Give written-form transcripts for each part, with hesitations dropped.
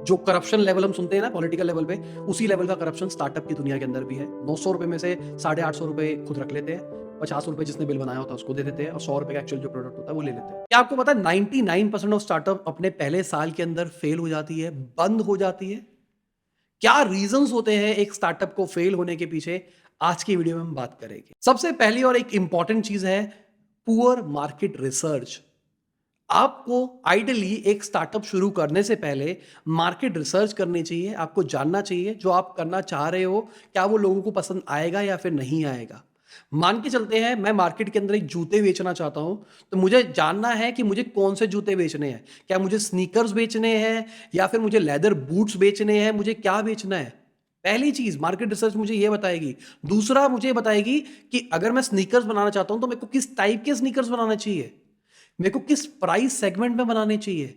जो corruption level हम सुनते हैं ना पॉलिटिकल लेवल पे, उसी लेवल का करप्शन स्टार्टअप की दुनिया के अंदर भी है। 900 रुपए में से 850 रुपए खुद रख लेते हैं, 50 रुपए जिसने बिल बनाया होता है उसको दे देते हैं और 100 रुपए का एक्चुअल जो प्रोडक्ट होता है वो ले लेते हैं। क्या आपको पता है 99% ऑफ स्टार्टअप अपने पहले साल के अंदर फेल हो जाती है, बंद हो जाती है? क्या रीजंस होते हैं एक स्टार्टअप को फेल होने के पीछे? आज की वीडियो में हम बात करेंगे। सबसे पहली और एक इंपॉर्टेंट चीज है पुअर मार्केट रिसर्च। आपको आइडियली एक स्टार्टअप शुरू करने से पहले मार्केट रिसर्च करनी चाहिए। आपको जानना चाहिए जो आप करना चाह रहे हो क्या वो लोगों को पसंद आएगा या फिर नहीं आएगा। मान के चलते हैं मैं मार्केट के अंदर एक जूते बेचना चाहता हूं, तो मुझे जानना है कि मुझे कौन से जूते बेचने हैं। क्या मुझे स्नीकर्स बेचने हैं या फिर मुझे लेदर बूट्स बेचने हैं, मुझे क्या बेचना है? पहली चीज मार्केट रिसर्च मुझे ये बताएगी। दूसरा मुझे बताएगी कि अगर मैं स्नीकर्स बनाना चाहता हूं तो मेरे को किस टाइप के स्नीकर्स बनाना चाहिए, मेरे को किस प्राइस सेगमेंट में बनाने चाहिए।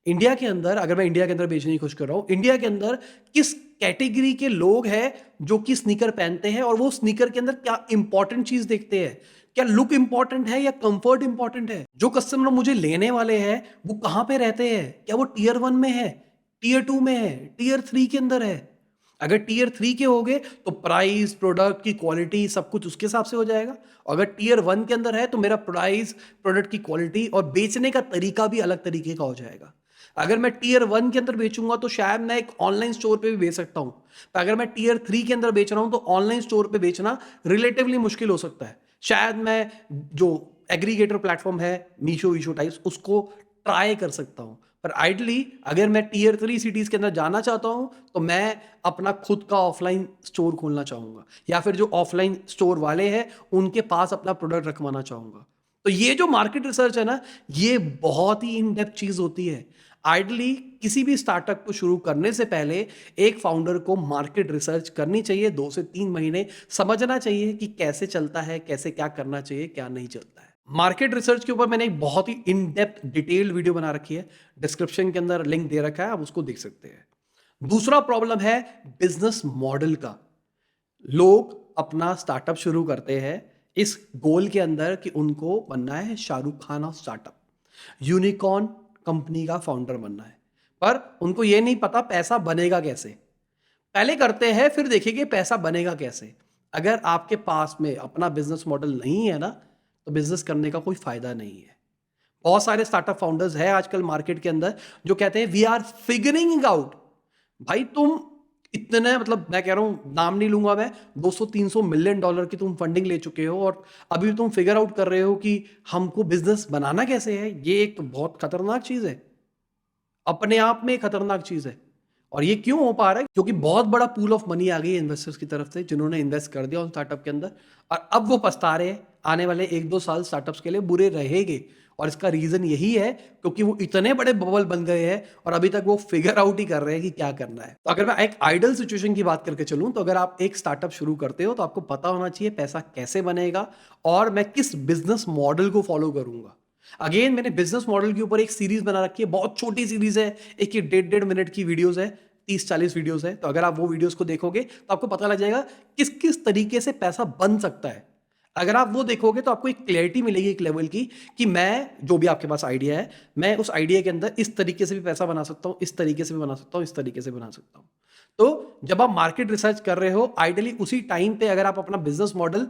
इंडिया के अंदर अगर मैं इंडिया के अंदर बेचने की कोशिश कर रहा हूं, इंडिया के अंदर किस कैटेगरी के लोग हैं जो कि स्नीकर पहनते हैं और वो स्नीकर के अंदर क्या इंपॉर्टेंट चीज देखते हैं। क्या लुक इंपॉर्टेंट है या कंफर्ट इंपॉर्टेंट है? जो कस्टमर मुझे लेने वाले हैं वो कहां पे रहते हैं? क्या वो टीयर 1 में है, टीयर 2 में है, टीयर 3 के अंदर है? अगर टीयर 3 के हो गए तो प्राइस, प्रोडक्ट की क्वालिटी सब कुछ उसके हिसाब से हो जाएगा। अगर टीयर 1 के अंदर है तो मेरा प्राइस, प्रोडक्ट की क्वालिटी और बेचने का तरीका भी अलग तरीके का हो जाएगा। अगर मैं टीयर 1 के अंदर बेचूंगा तो शायद मैं एक ऑनलाइन स्टोर पे भी बेच सकता हूं, पर अगर मैं टीयर 3 के अंदर बेच रहा हूं तो ऑनलाइन स्टोर पे बेचना रिलेटिवली मुश्किल हो सकता है। शायद मैं जो एग्रीगेटर प्लेटफॉर्म है, मीशो वीशो टाइप्स, उसको ट्राई कर सकता हूं। पर आइडली अगर मैं टीयर 3 सिटीज के अंदर जाना चाहता हूं तो मैं अपना खुद का ऑफलाइन स्टोर खोलना चाहूंगा या फिर जो ऑफलाइन स्टोर वाले हैं उनके पास अपना प्रोडक्ट रखवाना चाहूंगा। तो ये जो मार्केट रिसर्च है ना, ये बहुत ही इन डेप्थ चीज होती है। आइडली किसी भी स्टार्टअप को शुरू करने से पहले एक फाउंडर को मार्केट रिसर्च करनी चाहिए। 2 से 3 महीने समझना चाहिए कि कैसे चलता है, कैसे क्या करना चाहिए, क्या नहीं चलता है। मार्केट रिसर्च के ऊपर मैंने एक बहुत ही इन डेप्थ डिटेल्ड वीडियो बना रखी है, डिस्क्रिप्शन के अंदर लिंक दे रखा है, आप उसको देख सकते हैं। दूसरा प्रॉब्लम है बिजनेस मॉडल का। लोग अपना स्टार्टअप शुरू करते हैं इस गोल के अंदर कि उनको बनना है Shahrukh Khan of startup, unicorn company का फाउंडर बनना है। पर उनको ये नहीं पता पैसा बनेगा कैसे। पहले करते हैं फिर देखेंगे पैसा बनेगा कैसे। अगर आपके पास में अपना बिजनेस मॉडल नहीं है ना, तो बिजनेस करने का कोई फायदा नहीं है। बहुत सारे स्टार्टअप फाउंडर्स हैं आजकल मार्केट के अंदर जो कहते हैं वी आर फिगरिंग आउट। भाई तुम इतने, मतलब मैं कह रहा हूं, नाम नहीं लूंगा मैं, 200-300 मिलियन डॉलर की तुम फंडिंग ले चुके हो और अभी तुम फिगर आउट कर रहे हो कि हमको बिजनेस बनाना कैसे है। ये एक तो बहुत खतरनाक चीज है, अपने आप में एक खतरनाक चीज है। और ये क्यों हो पा रहा है? क्योंकि बहुत बड़ा पूल ऑफ मनी आ गई है इन्वेस्टर्स की तरफ से, जिन्होंने इन्वेस्ट कर दिया उन स्टार्टअप के अंदर और अब वो पछता रहे हैं। आने वाले 1-2 साल स्टार्टअप्स के लिए बुरे रहेंगे और इसका रीजन यही है क्योंकि वो इतने बड़े बबल बन गए हैं और अभी तक वो फिगर आउट ही कर रहे हैं कि क्या करना है। तो अगर मैं एक आइडल सिचुएशन की बात करके चलूं तो अगर आप एक स्टार्टअप शुरू करते हो तो आपको पता होना चाहिए पैसा कैसे बनेगा और मैं किस बिजनेस मॉडल को फॉलो करूंगा। अगेन मैंने बिजनेस मॉडल के ऊपर एक सीरीज बना रखी है, बहुत छोटी सीरीज है, एक 1.5 मिनट की वीडियोस है, 30-40 वीडियोस है। तो अगर आप वो वीडियोस को देखोगे तो आपको पता लग जाएगा किस किस तरीके से पैसा बन सकता है। अगर आप वो देखोगे तो आपको एक क्लैरिटी मिलेगी एक लेवल की कि मैं, जो भी आपके पास आइडिया है, मैं उस आइडिया के अंदर इस तरीके से भी पैसा बना सकता हूं, इस तरीके से भी बना सकता हूं, इस तरीके से बना सकता हूं। तो जब आप मार्केट रिसर्च कर रहे हो आइडियली उसी टाइम पे अगर आप अपना बिजनेस मॉडल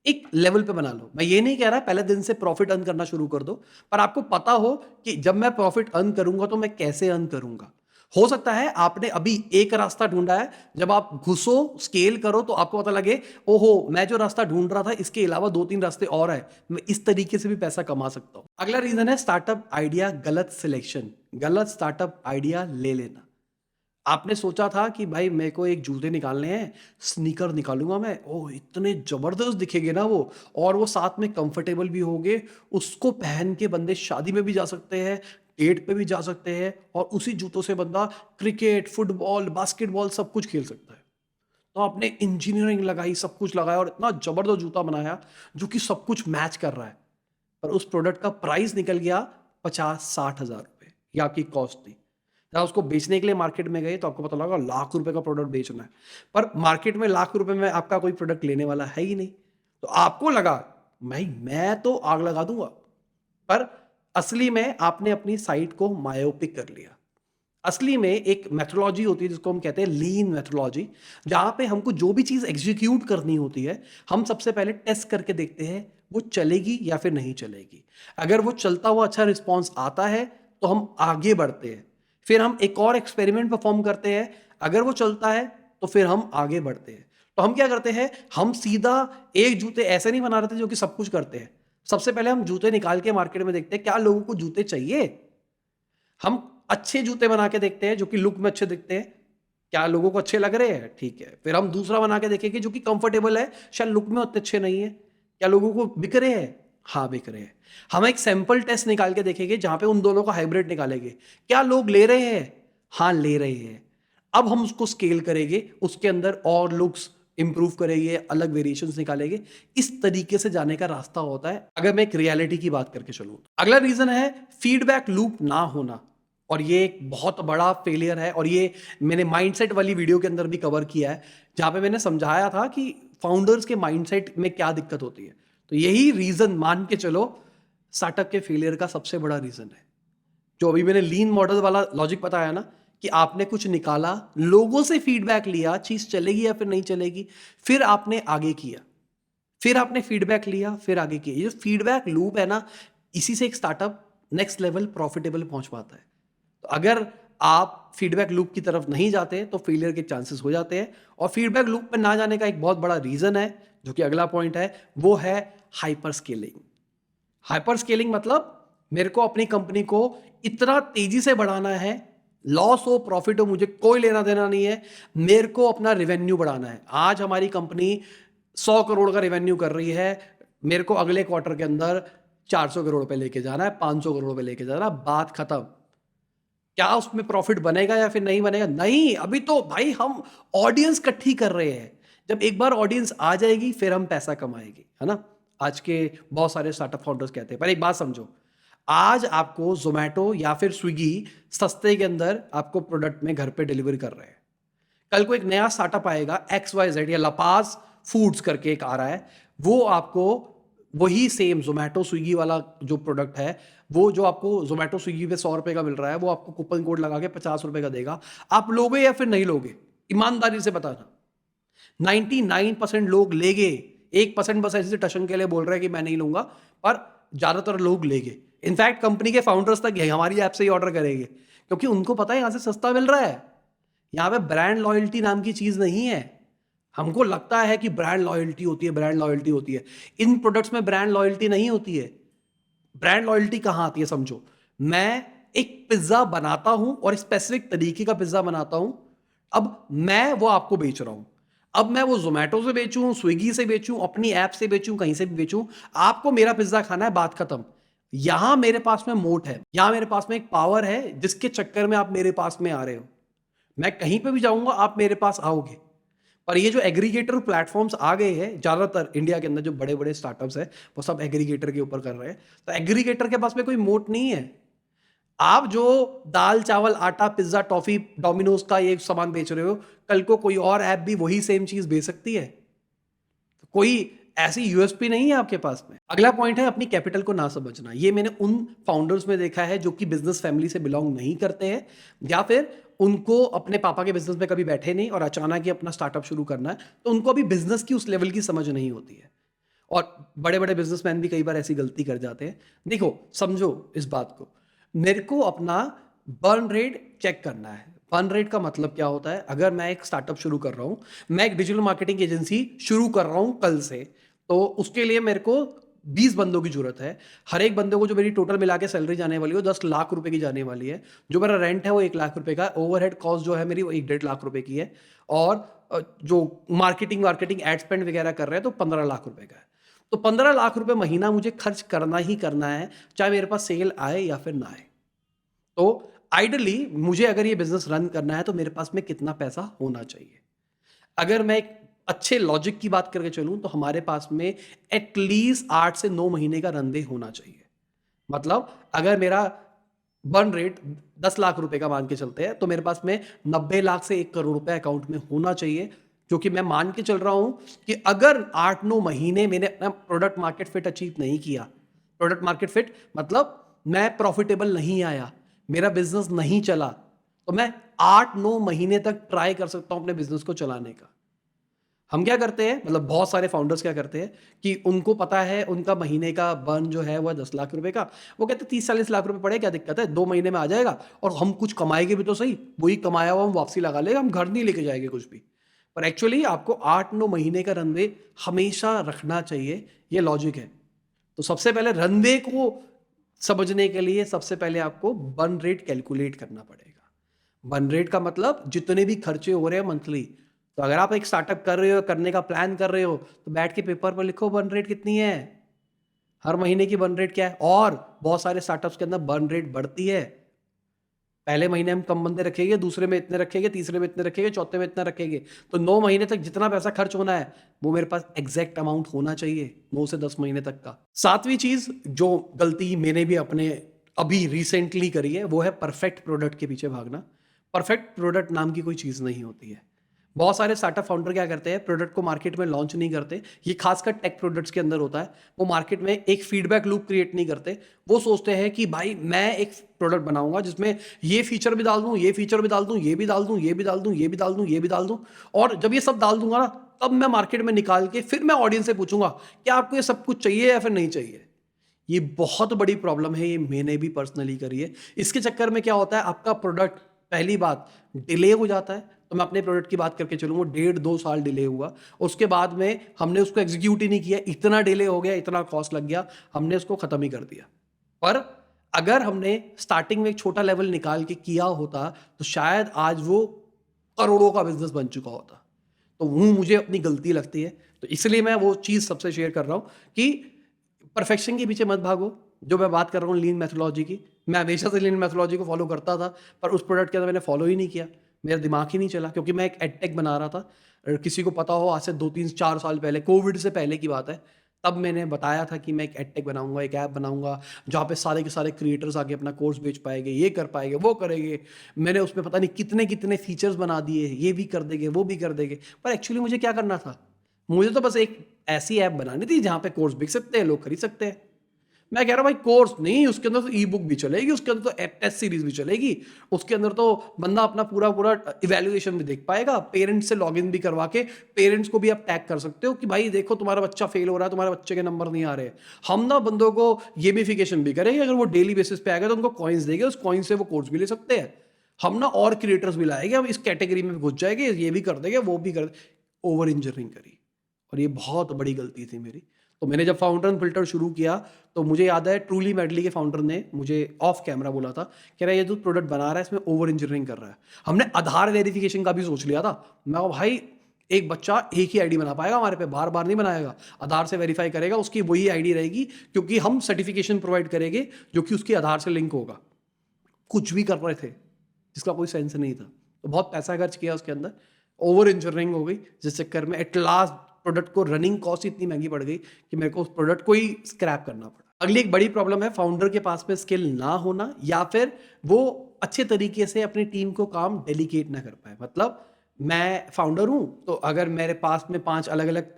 एक लेवल पे बना लो। मैं ये नहीं कह रहा पहले दिन से प्रॉफिट अर्न करना शुरू कर दो, पर आपको पता हो कि जब मैं प्रॉफिट अर्न करूंगा तो मैं कैसे अर्न करूंगा। हो सकता है आपने अभी एक रास्ता ढूंढा है, जब आप घुसो, स्केल करो तो आपको पता लगे ओहो मैं जो रास्ता ढूंढ रहा था इसके अलावा 2-3 रास्ते और है, मैं इस तरीके से भी पैसा कमा सकता हूं। अगला रीजन है स्टार्टअप आइडिया गलत सिलेक्शन, गलत स्टार्टअप आइडिया ले लेना। आपने सोचा था कि भाई मेरे को एक जूते निकालने हैं, स्नीकर निकालूंगा मैं, ओह इतने जबरदस्त दिखेंगे ना वो, और वो साथ में कंफर्टेबल भी होंगे, उसको पहन के बंदे शादी में भी जा सकते हैं, डेट पे भी जा सकते हैं और उसी जूतों से बंदा क्रिकेट, फुटबॉल, बास्केटबॉल सब कुछ खेल सकता है। तो आपने इंजीनियरिंग लगाई, सब कुछ लगाया और इतना जबरदस्त जूता बनाया जो कि सब कुछ मैच कर रहा है, पर उस प्रोडक्ट का प्राइस निकल गया 50-60 हज़ार रुपए, ये आपकी कॉस्ट थी। जब उसको बेचने के लिए मार्केट में गए तो आपको पता लगा लाख रुपए का प्रोडक्ट बेचना है, पर मार्केट में लाख रुपए में आपका कोई प्रोडक्ट लेने वाला है ही नहीं। तो आपको लगा भाई मैं तो आग लगा दूंगा, पर असली में आपने अपनी साइट को मायोपिक कर लिया। असली में एक मेथोडोलॉजी होती है जिसको हम कहते हैं लीन मेथोडोलॉजी, जहां पे हमको जो भी चीज एग्जीक्यूट करनी होती है, हम सबसे पहले टेस्ट करके देखते हैं वो चलेगी या फिर नहीं चलेगी। अगर वो चलता हुआ अच्छा रिस्पॉन्स आता है तो हम आगे बढ़ते हैं, फिर हम एक और एक्सपेरिमेंट परफॉर्म करते हैं, अगर वो चलता है तो फिर हम आगे बढ़ते हैं। तो हम क्या करते हैं, हम सीधा एक जूते ऐसे नहीं बना रहे थे जो कि सब कुछ करते हैं। सबसे पहले हम जूते निकाल के मार्केट में देखते हैं क्या लोगों को जूते चाहिए। हम अच्छे जूते बना के देखते हैं जो कि लुक में अच्छे दिखते हैं, क्या लोगों को अच्छे लग रहे हैं, ठीक है। फिर हम दूसरा बना के देखेंगे जो कि कंफर्टेबल है, शायद लुक में उतने अच्छे नहीं है, क्या लोगों को बिक रहे हैं, हाँ बिक रहे हैं। हम एक सैंपल टेस्ट निकाल के देखेंगे जहां पे उन दोनों का हाइब्रिड निकालेंगे, क्या लोग ले रहे हैं, हाँ ले रहे हैं। अब हम उसको स्केल करेंगे, उसके अंदर और लुक्स इंप्रूव करेंगे, अलग वेरिएशंस निकालेंगे। इस तरीके से जाने का रास्ता होता है अगर मैं एक रियलिटी की बात करके चलूं। अगला रीजन है फीडबैक लूप ना होना, और ये एक बहुत बड़ा फेलियर है, और ये मैंने माइंडसेट वाली वीडियो के अंदर भी कवर किया है जहां पे मैंने समझाया था कि फाउंडर्स के माइंडसेट में क्या दिक्कत होती है। तो यही रीजन मान के चलो स्टार्टअप के फेलियर का सबसे बड़ा रीजन है। जो अभी मैंने लीन मॉडल वाला लॉजिक बताया ना, कि आपने कुछ निकाला, लोगों से फीडबैक लिया, चीज चलेगी या फिर नहीं चलेगी, फिर आपने आगे किया, फिर आपने फीडबैक लिया, फिर आगे किया। ये जो फीडबैक लूप है ना, इसी से एक स्टार्टअप नेक्स्ट लेवल प्रॉफिटेबल पहुंच पाता है। तो अगर आप फीडबैक लूप की तरफ नहीं जाते तो फेलियर के चांसेस हो जाते हैं। और फीडबैक लूप में ना जाने का एक बहुत बड़ा रीजन है, जो कि अगला पॉइंट है, वो है हाइपर स्केलिंग। हाइपर स्केलिंग मतलब मेरे को अपनी कंपनी को इतना तेजी से बढ़ाना है, लॉस हो प्रॉफिट हो मुझे कोई लेना देना नहीं है, मेरे को अपना रेवेन्यू बढ़ाना है। आज हमारी कंपनी 100 करोड़ का रेवेन्यू कर रही है, मेरे को अगले क्वार्टर के अंदर 400 करोड़ रुपए लेके जाना है, 500 करोड़ रुपए लेके जाना है, बात खत्म। क्या उसमें प्रॉफिट बनेगा या फिर नहीं बनेगा, नहीं, अभी तो भाई हम ऑडियंस इकट्ठी कर रहे हैं। जब एक बार ऑडियंस आ जाएगी फिर हम पैसा कमाएंगे, है ना। आज के बहुत सारे स्टार्टअप फाउंडर्स कहते हैं, पर एक बात समझो, आज आपको जोमेटो या फिर स्विगी सस्ते के अंदर आपको प्रोडक्ट में घर पे डिलीवरी कर रहे हैं। कल को एक नया स्टार्टअप आएगा XYZ या लपास फूड्स करके एक आ रहा है, वो आपको वही सेम जोमेटो स्विगी वाला जो प्रोडक्ट है, वो जो आपको जोमेटो स्विगी पे 100 रुपए का मिल रहा है, वो आपको कूपन कोड लगा के 50 रुपए का देगा। आप लोगे या फिर नहीं लोगे, ईमानदारी से बताना। 99% लोग लेंगे, 1% बस ऐसे टशन के लिए बोल रहे हैं कि मैं नहीं लूंगा, पर ज्यादातर लोग लेंगे। इनफैक्ट कंपनी के फाउंडर्स तक हमारी ऐप से ही ऑर्डर करेंगे, क्योंकि उनको पता है यहां से सस्ता मिल रहा है। यहां पे ब्रांड लॉयल्टी नाम की चीज नहीं है। हमको लगता है कि ब्रांड लॉयल्टी होती है, ब्रांड लॉयल्टी होती है, इन प्रोडक्ट्स में ब्रांड लॉयल्टी नहीं होती है। ब्रांड लॉयल्टी कहां आती है समझो, मैं एक पिज्जा बनाता हूं और स्पेसिफिक तरीके का पिज्जा बनाता हूं, अब मैं वो आपको बेच रहा हूं। अब मैं वो जोमेटो से बेचूं, स्विगी से बेचूं, अपनी ऐप से बेचूं, कहीं से भी बेचूं, आपको मेरा पिज्जा खाना है, बात खत्म। यहां मेरे पास में मोट है, यहां मेरे पास में एक पावर है जिसके चक्कर में आप मेरे पास में आ रहे हो। मैं कहीं पे भी जाऊंगा आप मेरे पास आओगे। पर ये जो एग्रीगेटर प्लेटफॉर्म्स आ गए हैं, ज्यादातर इंडिया के अंदर जो बड़े बड़े स्टार्टअप्स हैं वो सब एग्रीगेटर के ऊपर कर रहे हैं। तो एग्रीगेटर के पास में कोई मोट नहीं है। आप जो दाल चावल आटा पिज्जा टॉफी डोमिनोज का ये सामान बेच रहे हो, कल को कोई और ऐप भी वही सेम चीज बेच सकती है। तो कोई ऐसी यूएसपी नहीं है आपके पास में। अगला पॉइंट है अपनी कैपिटल को ना समझना। ये मैंने उन फाउंडर्स में देखा है जो कि बिजनेस फैमिली से बिलोंग नहीं करते हैं, या फिर उनको अपने पापा के बिजनेस में कभी बैठे नहीं और अचानक ही अपना स्टार्टअप शुरू करना है, तो उनको अभी बिजनेस की उस लेवल की समझ नहीं होती है। और बड़े बड़े बिजनेसमैन भी कई बार ऐसी गलती कर जाते हैं। देखो समझो इस बात को, मेरे को अपना बर्न रेट चेक करना है। बर्न रेट का मतलब क्या होता है, अगर मैं एक स्टार्टअप शुरू कर रहा हूं, मैं एक डिजिटल मार्केटिंग एजेंसी शुरू कर रहा हूं कल से, तो उसके लिए मेरे को 20 बंदों की जरूरत है। हर एक बंदे को जो मेरी टोटल मिला के सैलरी जाने वाली है 10 लाख रुपए की जाने वाली है। जो मेरा रेंट है वो 1 लाख रुपए का, ओवरहेड कॉस्ट जो है मेरी वो 1-1.5 लाख रुपए की है, और जो मार्केटिंग मार्केटिंग एड स्पेंड वगैरह कर रहे हैं तो 15 लाख रुपए का है। तो 15 लाख रुपए महीना मुझे खर्च करना ही करना है, चाहे मेरे पास सेल आए या फिर ना आए। तो आइडली मुझे अगर ये बिजनेस रन करना है तो मेरे पास में कितना पैसा होना चाहिए। अगर मैं एक अच्छे लॉजिक की बात करके चलूं तो हमारे पास में एटलीस्ट 8 से 9 महीने का रनडे होना चाहिए। मतलब अगर मेरा बर्न रेट 10 लाख रुपए का मान के चलते हैं, तो मेरे पास में 90 लाख से 1 करोड़ रुपए अकाउंट में होना चाहिए। जो कि मैं मान के चल रहा हूं कि अगर 8-9 महीने मैंने अपना प्रोडक्ट मार्केट फिट अचीव नहीं किया, प्रोडक्ट मार्केट फिट मतलब मैं प्रॉफिटेबल नहीं आया, मेरा बिजनेस नहीं चला, तो मैं 8-9 महीने तक ट्राई कर सकता हूं अपने बिजनेस को चलाने का। हम क्या करते हैं, मतलब बहुत सारे फाउंडर्स क्या करते हैं कि उनको पता है उनका महीने का बर्न जो है वो 10 लाख रुपए का, वो कहते हैं 30-40 लाख रुपए पड़े, क्या दिक्कत है, 2 महीने में आ जाएगा और हम कुछ कमाएंगे भी तो सही, वही कमाया हुआ हम वापसी लगा लेगा, हम घर नहीं लेके जाएंगे कुछ भी। पर एक्चुअली आपको 8-9 महीने का रनवे हमेशा रखना चाहिए, ये लॉजिक है। तो सबसे पहले रनवे को समझने के लिए सबसे पहले आपको बर्न रेट कैलकुलेट करना पड़ेगा। बर्न रेट का मतलब जितने भी खर्चे हो रहे हैं मंथली। तो अगर आप एक स्टार्टअप कर रहे हो, करने का प्लान कर रहे हो, तो बैठ के पेपर पर लिखो बर्न रेट कितनी है, हर महीने की बर्न रेट क्या है। और बहुत सारे स्टार्टअप्स के अंदर बर्न रेट बढ़ती है। पहले महीने हम कम बंदे रखेंगे, दूसरे में इतने रखेंगे, तीसरे में इतने रखेंगे, चौथे में इतना रखेंगे। तो 9 महीने तक जितना पैसा खर्च होना है वो मेरे पास एग्जैक्ट अमाउंट होना चाहिए, 9 से 10 महीने तक का। सातवीं चीज जो गलती मैंने भी अपने अभी रिसेंटली करी है वो है परफेक्ट प्रोडक्ट के पीछे भागना। परफेक्ट प्रोडक्ट नाम की कोई चीज नहीं होती है। बहुत सारे स्टार्टअप फाउंडर क्या करते हैं, प्रोडक्ट को मार्केट में लॉन्च नहीं करते। ये खासकर टेक प्रोडक्ट्स के अंदर होता है। वो मार्केट में एक फीडबैक लूप क्रिएट नहीं करते। वो सोचते हैं कि भाई मैं एक प्रोडक्ट बनाऊंगा जिसमें ये फीचर भी डाल दूं, ये फीचर भी डाल दूं, ये भी डाल दूं, ये भी डाल दूं, ये भी डाल दूं, ये भी डाल दूं, और जब ये सब डाल दूंगा ना तब मैं मार्केट में निकाल के फिर मैं ऑडियंस से पूछूंगा क्या आपको ये सब कुछ चाहिए या फिर नहीं चाहिए। ये बहुत बड़ी प्रॉब्लम है, ये मैंने भी पर्सनली करी है। इसके चक्कर में क्या होता है, आपका प्रोडक्ट पहली बात डिले हो जाता है। तो मैं अपने प्रोडक्ट की बात करके चलूंगा, 1.5-2 साल डिले हुआ। उसके बाद में हमने उसको एग्जीक्यूट ही नहीं किया, इतना डिले हो गया, इतना कॉस्ट लग गया, हमने उसको खत्म ही कर दिया। पर अगर हमने स्टार्टिंग में एक छोटा लेवल निकाल के किया होता तो शायद आज वो करोड़ों का बिजनेस बन चुका होता। तो वो मुझे अपनी गलती लगती है। तो इसलिए मैं वो चीज़ सबसे शेयर कर रहा हूँ कि परफेक्शन के पीछे मत भागो। जो मैं बात कर रहा हूँ लीन मैथोलॉजी की, मैं हमेशा से लीन मैथोलॉजी को फॉलो करता था, पर उस प्रोडक्ट के अंदर मैंने फॉलो ही नहीं किया। मेरा दिमाग ही नहीं चला, क्योंकि मैं एक एडटेक बना रहा था। और किसी को पता हो, आज से 2-3-4 साल पहले, कोविड से पहले की बात है, तब मैंने बताया था कि मैं एक एडटेक बनाऊंगा, एक ऐप बनाऊंगा जहाँ पे सारे के सारे क्रिएटर्स आके अपना कोर्स बेच पाएंगे, ये कर पाएंगे, वो करेंगे। मैंने उसमें पता नहीं कितने कितने फीचर्स बना दिए, ये भी कर देंगे, वो भी कर देंगे। पर एक्चुअली मुझे क्या करना था, मुझे तो बस एक ऐसी ऐप बनानी थी जहाँ पे कोर्स बिक सकते हैं, लोग खरीद सकते हैं। मैं कह रहा हूँ भाई कोर्स नहीं, उसके अंदर तो ई बुक भी चलेगी, उसके अंदर तो टेस्ट सीरीज भी चलेगी, उसके अंदर तो बंदा अपना पूरा पूरा इवेल्युएशन भी देख पाएगा। पेरेंट्स से लॉगिन भी करवा के पेरेंट्स को भी आप टैग कर सकते हो कि भाई देखो तुम्हारा बच्चा फेल हो रहा है, तुम्हारे बच्चे के नंबर नहीं आ रहे। हम ना बंदों को गेमिफिकेशन भी करेंगे, अगर वो डेली बेसिस पे आएगा तो उनको कॉइन्स देंगे, उस कॉइन से वो कोर्स भी ले सकते हैं। हम ना और क्रिएटर्स भी लाएंगे, हम इस कैटेगरी में घुस जाएंगे, ये भी कर देंगे, वो भी कर देंगे। ओवर इंजीनियरिंग करी, और ये बहुत बड़ी गलती थी मेरी। तो मैंने जब फाउंडर एंड फिल्टर शुरू किया तो मुझे याद है ट्रूली मेडली के फाउंडर ने मुझे ऑफ कैमरा बोला था, कह रहा है ये जो प्रोडक्ट बना रहा है इसमें ओवर इंजीनियरिंग कर रहा है। हमने आधार वेरिफिकेशन का भी सोच लिया था। मैं कहा, भाई एक बच्चा एक ही आईडी बना पाएगा हमारे पे, बार बार नहीं बनाएगा, आधार से वेरीफाई करेगा, उसकी वही आईडी रहेगी, क्योंकि हम सर्टिफिकेशन प्रोवाइड करेंगे जो कि उसके आधार से लिंक होगा। कुछ भी कर रहे थे जिसका कोई सेंस नहीं था। तो बहुत पैसा खर्च किया उसके अंदर, ओवर इंजीनियरिंग हो गई, जिस चक्कर में एट लास्ट प्रोडक्ट को रनिंग कॉस्ट इतनी महंगी पड़ गई कि मेरे को उस प्रोडक्ट को ही स्क्रैप करना पड़ा। अगली एक बड़ी प्रॉब्लम है फाउंडर के पास में स्किल ना होना, या फिर वो अच्छे तरीके से अपनी टीम को काम डेलीकेट ना कर पाए। मतलब मैं फाउंडर हूं, तो अगर मेरे पास में 5 अलग अलग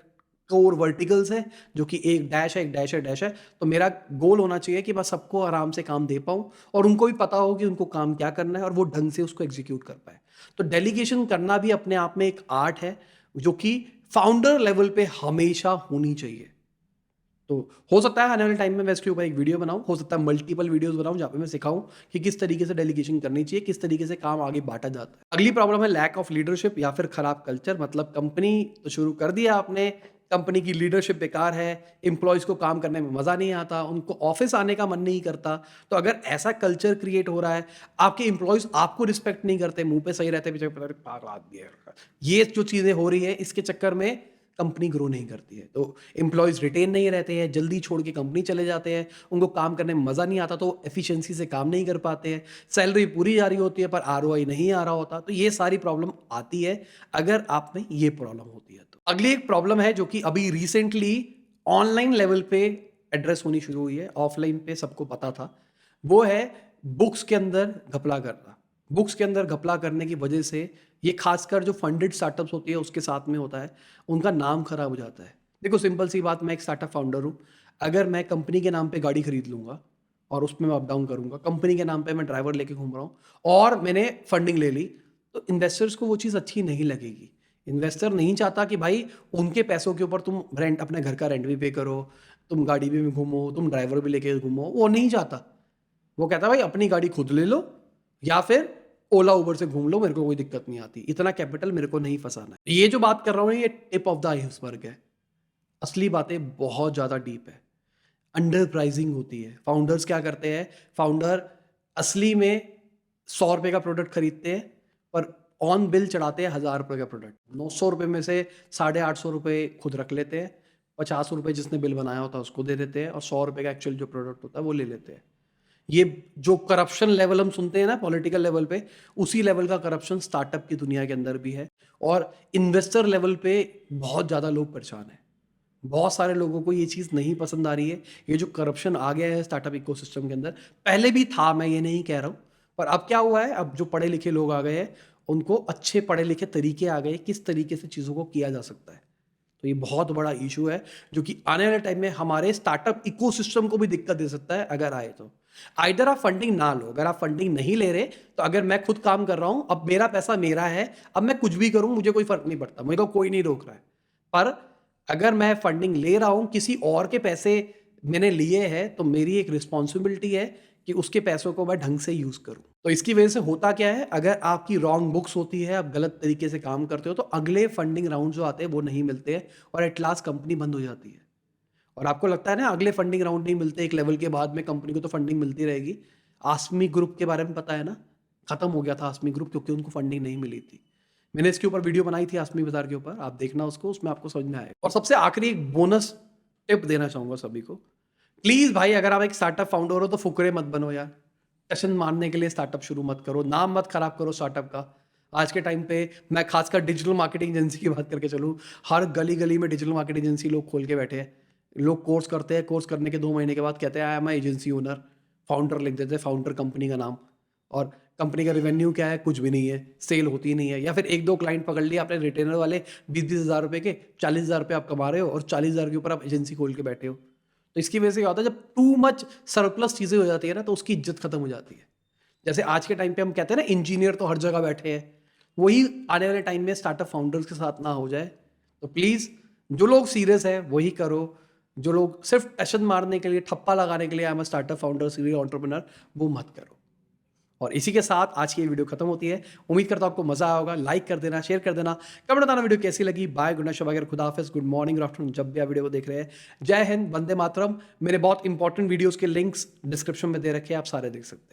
कोर वर्टिकल्स हैं जो कि एक डैश है, एक डैश है, डैश है, तो मेरा गोल होना चाहिए कि मैं सबको आराम से काम दे पाऊं और उनको भी पता हो कि उनको काम क्या करना है और वो ढंग से उसको एग्जीक्यूट कर पाए। तो डेलीगेशन करना भी अपने आप में एक आर्ट है जो कि फाउंडर लेवल पे हमेशा होनी चाहिए। तो हो सकता है आने वाले टाइम में मैं इसके ऊपर एक वीडियो बनाऊं, हो सकता है मल्टीपल वीडियोस बनाऊं जहां पे मैं सिखाऊं कि किस तरीके से डेलीगेशन करनी चाहिए, किस तरीके से काम आगे बांटा जाता है। अगली प्रॉब्लम है लैक ऑफ लीडरशिप या फिर खराब कल्चर। मतलब कंपनी तो शुरू कर दिया आपने, कंपनी की लीडरशिप बेकार है, एम्प्लॉयज को काम करने में मजा नहीं आता, उनको ऑफिस आने का मन नहीं करता। तो अगर ऐसा कल्चर क्रिएट हो रहा है, आपके एम्प्लॉयज आपको रिस्पेक्ट नहीं करते, मुंह पे सही रहते, पीछे पता नहीं पागल आदमी है, ये जो चीजें हो रही है, इसके चक्कर में कंपनी ग्रो नहीं करती है। तो एम्प्लॉयज रिटेन नहीं रहते हैं, जल्दी छोड़ के कंपनी चले जाते हैं, उनको काम करने में मजा नहीं आता, तो एफिशिएंसी से काम नहीं कर पाते हैं, सैलरी पूरी जा रही होती है पर आरओआई नहीं आ रहा होता। तो ये सारी प्रॉब्लम आती है अगर आप में ये प्रॉब्लम होती है। तो अगली एक प्रॉब्लम है जो कि अभी रिसेंटली ऑनलाइन लेवल पे एड्रेस होनी शुरू हुई है, ऑफलाइन पे सबको पता था, वो है बुक्स के अंदर घपला करना। बुक्स के अंदर घपला करने की वजह से ये खासकर जो फंडेड स्टार्टअप्स होती है उसके साथ में होता है, उनका नाम खराब हो जाता है। देखो सिंपल सी बात, मैं एक स्टार्टअप फाउंडर हूँ, अगर मैं कंपनी के नाम पे गाड़ी खरीद लूंगा और उसमें मैं अप डाउन करूंगा। कंपनी के नाम पे मैं ड्राइवर लेके घूम रहा हूँ और मैंने फंडिंग ले ली, तो इन्वेस्टर्स को वो चीज़ अच्छी नहीं लगेगी। इन्वेस्टर नहीं चाहता कि भाई उनके पैसों के ऊपर तुम रेंट, अपने घर का रेंट भी पे करो, तुम गाड़ी भी में घूमो, तुम ड्राइवर भी लेके घूमो, वो नहीं चाहता। वो कहता है भाई अपनी गाड़ी खुद ले लो या फिर ओला उबर से घूम लो, मेरे को कोई दिक्कत नहीं आती, इतना कैपिटल मेरे को नहीं फंसाना है। ये जो बात कर रहा हूँ ये टिप ऑफ द आइसबर्ग है, असली बातें बहुत ज़्यादा डीप है। अंडर प्राइसिंग होती है। फाउंडर्स क्या करते हैं, फाउंडर असली में 100 रुपये का प्रोडक्ट खरीदते हैं पर ऑन बिल चढ़ाते हैं 1000 रुपये का प्रोडक्ट। 900 रुपये में से 850 रुपये खुद रख लेते हैं, 50 रुपये जिसने बिल बनाया होता है उसको दे देते हैं और 100 रुपये का एक्चुअल जो प्रोडक्ट होता है वो ले लेते हैं। ये जो करप्शन लेवल हम सुनते हैं ना पॉलिटिकल लेवल पे, उसी लेवल का करप्शन स्टार्टअप की दुनिया के अंदर भी है और इन्वेस्टर लेवल पे बहुत ज़्यादा लोग परेशान हैं। बहुत सारे लोगों को ये चीज़ नहीं पसंद आ रही है। ये जो करप्शन आ गया है स्टार्टअप इकोसिस्टम के अंदर, पहले भी था, मैं ये नहीं कह रहा हूँ, पर अब क्या हुआ है, अब जो पढ़े लिखे लोग आ गए हैं, उनको अच्छे पढ़े लिखे तरीके आ गए किस तरीके से चीज़ों को किया जा सकता है। तो ये बहुत बड़ा इशू है जो कि आने वाले टाइम में हमारे स्टार्टअप इकोसिस्टम को भी दिक्कत दे सकता है अगर आए तो। आइदर आप फंडिंग ना लो, अगर आप फंडिंग नहीं ले रहे तो अगर मैं खुद काम कर रहा हूँ, अब मेरा पैसा मेरा है, अब मैं कुछ भी करूँ मुझे कोई फर्क नहीं पड़ता, मुझे को कोई नहीं रोक रहा है। पर अगर मैं फंडिंग ले रहा हूँ, किसी और के पैसे मैंने लिए हैं, तो मेरी एक रिस्पॉन्सिबिलिटी है कि उसके पैसों को मैं ढंग से यूज़ करूँ। तो इसकी वजह से होता क्या है, अगर आपकी रॉन्ग बुक्स होती है, आप गलत तरीके से काम करते हो, तो अगले फंडिंग राउंड जो आते हैं वो नहीं मिलते हैं और एट लास्ट कंपनी बंद हो जाती है। और आपको लगता है ना अगले फंडिंग राउंड नहीं मिलते, एक लेवल के बाद में कंपनी को तो फंडिंग मिलती रहेगी। आसमी ग्रुप के बारे में पता है ना, खत्म हो गया था आसमी ग्रुप क्योंकि उनको फंडिंग नहीं मिली थी। मैंने इसके ऊपर वीडियो बनाई थी आसमी बाजार के ऊपर, आप देखना उसको, उसमें आपको समझ में आएगा। और सबसे आखिरी एक बोनस टिप देना चाहूंगा सभी को, प्लीज भाई अगर आप एक स्टार्टअप फाउंडर हो तो फुकरे मत बनो यार। टशन मारने के लिए स्टार्टअप शुरू मत करो, नाम मत खराब करो स्टार्टअप का। आज के टाइम पे मैं खासकर डिजिटल मार्केटिंग एजेंसी की बात करके चलूँ, हर गली गली में डिजिटल मार्केटिंग एजेंसी लोग खोल के बैठे हैं। लोग कोर्स करते हैं, कोर्स करने के 2 महीने के बाद कहते हैं I am I agency owner, founder लिख देते हैं, फाउंडर कंपनी का नाम, और कंपनी का रेवेन्यू क्या है, कुछ भी नहीं है, सेल होती नहीं है। या फिर 1-2 क्लाइंट पकड़ लिया आपने रिटेनर वाले 20-20 हज़ार रुपये के, 40 हज़ार रुपये आप कमा रहे हो और 40 हज़ार के ऊपर आप एजेंसी खोल के बैठे हो। तो इसकी वजह से क्या होता है, जब टू मच सरप्लस चीज़ें हो जाती है ना तो उसकी इज्जत खत्म हो जाती है। जैसे आज के टाइम पे हम कहते हैं ना इंजीनियर तो हर जगह बैठे हैं, वही आने वाले टाइम में स्टार्टअप फाउंडर्स के साथ ना हो जाए। तो प्लीज़ जो लोग सीरियस है वही करो, जो लोग सिर्फ टशन मारने के लिए, ठप्पा लगाने के लिए I am a startup founder, serial entrepreneur, वो मत करो। और इसी के साथ आज की ये वीडियो खत्म होती है। उम्मीद करता हूं आपको मजा आया होगा। लाइक कर देना, शेयर कर देना, कमेंट बताना वीडियो कैसी लगी। बाय, गुड नाइट, शब बखैर, खुदा हाफिज़, गुड मॉर्निंग, गुड आफ्टरनून, जब भी आप वीडियो को देख रहे हैं। जय हिंद, वंदे मातरम। मेरे बहुत इंपॉर्टेंट वीडियोस के लिंक्स डिस्क्रिप्शन में दे रखे हैं, आप सारे देख सकते हैं।